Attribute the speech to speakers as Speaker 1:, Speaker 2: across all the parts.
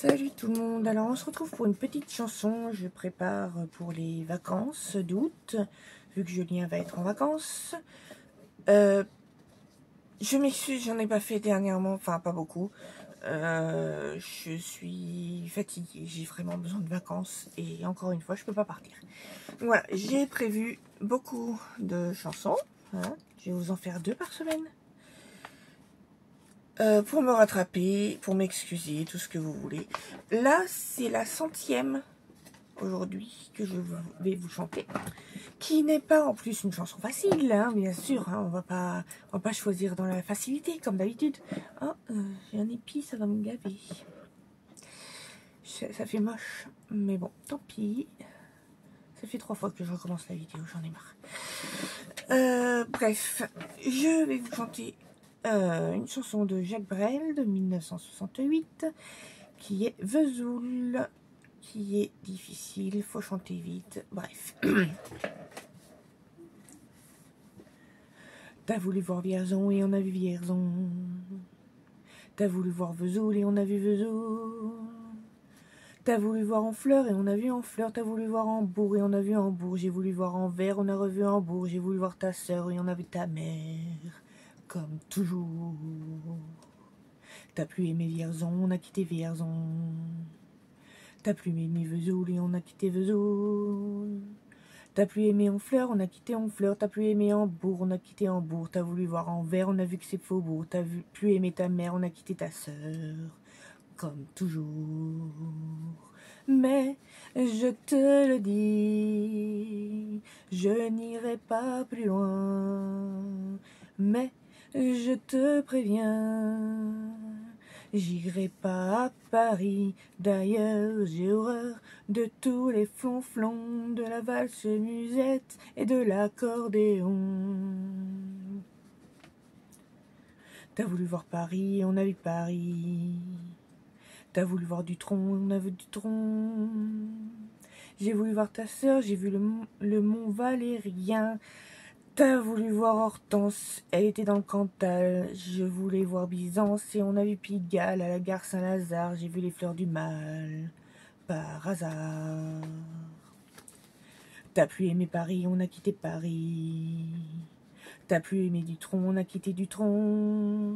Speaker 1: Salut tout le monde, alors on se retrouve pour une petite chanson. Je prépare pour les vacances d'août, vu que Julien va être en vacances. Je m'excuse, j'en ai pas fait dernièrement, enfin pas beaucoup. Je suis fatiguée, j'ai vraiment besoin de vacances et encore une fois je peux pas partir. Voilà, j'ai prévu beaucoup de chansons, hein. Je vais vous en faire 2 par semaine. Pour me rattraper, pour m'excuser, tout ce que vous voulez. Là, c'est la 100e aujourd'hui que je vais vous chanter, qui n'est pas en plus une chanson facile, hein, bien sûr. Hein, on va pas choisir dans la facilité comme d'habitude. Oh, j'ai un épi, ça va me gaver. Ça fait moche, mais bon, tant pis. Ça fait 3 fois que je recommence la vidéo, j'en ai marre. Bref, je vais vous chanter une chanson de Jacques Brel de 1968 qui est Vesoul, qui est difficile, faut chanter vite, bref. T'as voulu voir Vierzon et on a vu Vierzon. T'as voulu voir Vesoul et on a vu Vesoul. T'as voulu voir Honfleur et on a vu Honfleur. T'as voulu voir Hambourg et on a vu Hambourg. J'ai voulu voir Anvers, on a revu Hambourg. J'ai voulu voir ta sœur et on a vu ta mère. Comme toujours. T'as plus aimé Vierzon, on a quitté Vierzon. T'as plus aimé Vesoul et on a quitté Vesoul. T'as plus aimé Honfleur, on a quitté Honfleur. T'as plus aimé Hambourg, on a quitté Hambourg. T'as voulu voir Anvers, on a vu que c'est Faubourg. T'as plus aimé ta mère, on a quitté ta sœur. Comme toujours. Mais je te le dis, je n'irai pas plus loin. Mais je te préviens, j'irai pas à Paris. D'ailleurs, j'ai horreur de tous les flonflons, de la valse musette et de l'accordéon. T'as voulu voir Paris, on a vu Paris. T'as voulu voir Dutronc, on a vu Dutronc. J'ai voulu voir ta sœur, j'ai vu le mont Valérien. T'as voulu voir Hortense, elle était dans le Cantal. Je voulais voir Byzance et on a vu Pigalle à la gare Saint-Lazare. J'ai vu les fleurs du mal, par hasard. T'as plus aimé Paris, on a quitté Paris. T'as plus aimé Dutronc, on a quitté Dutronc.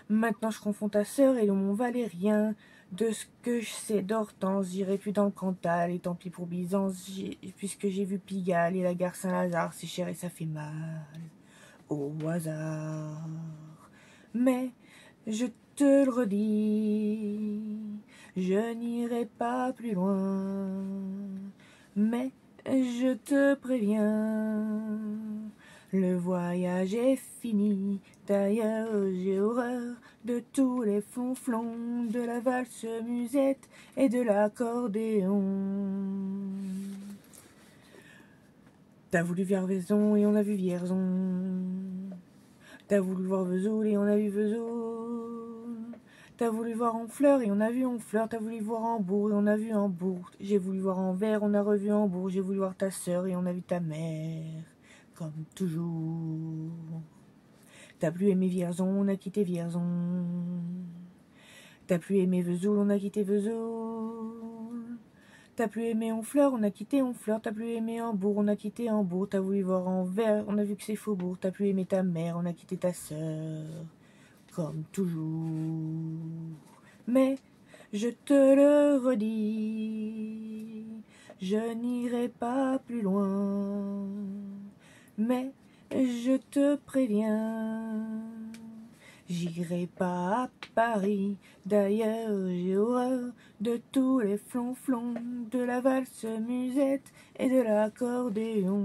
Speaker 1: Maintenant je confonds ta sœur et le mont Valérien. De ce que je sais d'Hortense, j'irai plus dans le Cantal. Et tant pis pour Byzance, puisque j'ai vu Pigalle et la gare Saint-Lazare. C'est cher et ça fait mal, au hasard. Mais je te le redis, je n'irai pas plus loin. Mais je te préviens, le voyage est fini. D'ailleurs, j'ai horreur de tous les flonflons, de la valse musette et de l'accordéon. T'as voulu voir Vierzon et on a vu Vierzon. T'as voulu voir Vesoul et on a vu Vesoul. T'as voulu voir Honfleur et on a vu Honfleur. T'as voulu voir Hambourg et on a vu Hambourg. J'ai voulu voir Anvers, on a revu Hambourg. J'ai voulu voir ta sœur et on a vu ta mère. Comme toujours. T'as plus aimé Vierzon, on a quitté Vierzon. T'as plus aimé Vesoul, on a quitté Vesoul. T'as plus aimé Honfleur, on a quitté Honfleur. T'as plus aimé Hambourg, on a quitté Hambourg. T'as voulu voir Anvers, on a vu que c'est Faubourg. T'as plus aimé ta mère, on a quitté ta sœur. Comme toujours. Mais je te le redis, je n'irai pas plus loin. Mais je te préviens, j'irai pas à Paris. D'ailleurs, j'ai horreur de tous les flonflons, de la valse musette et de l'accordéon.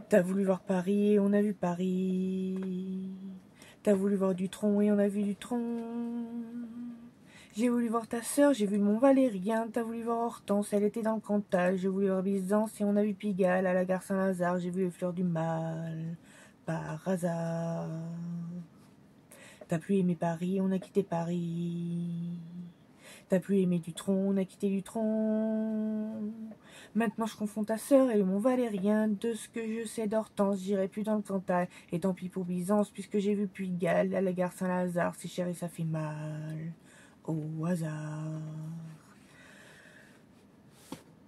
Speaker 1: T'as voulu voir Paris et on a vu Paris. T'as voulu voir Dutronc et on a vu Dutronc. J'ai voulu voir ta sœur, j'ai vu le mont Valérien. T'as voulu voir Hortense, elle était dans le Cantal. J'ai voulu voir Byzance et on a vu Pigalle à la gare Saint-Lazare. J'ai vu les fleurs du mal, par hasard. T'as plus aimé Paris, on a quitté Paris. T'as plus aimé Dutronc, on a quitté Dutronc. Maintenant je confonds ta sœur et le Mont Valérien. De ce que je sais d'Hortense, j'irai plus dans le Cantal. Et tant pis pour Byzance, puisque j'ai vu Puy de Galles à la gare Saint-Lazare. C'est cher et ça fait mal. Au hasard.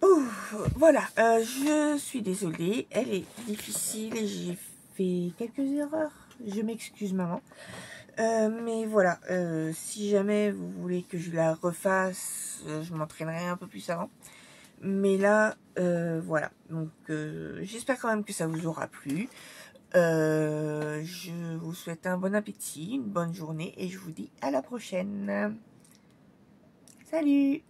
Speaker 1: Ouf, voilà, je suis désolée, elle est difficile et j'ai fait quelques erreurs. Je m'excuse maman. Mais voilà, si jamais vous voulez que je la refasse, je m'entraînerai un peu plus avant. Mais là, voilà. Donc, j'espère quand même que ça vous aura plu. Je vous souhaite un bon appétit, une bonne journée et je vous dis à la prochaine. Salut!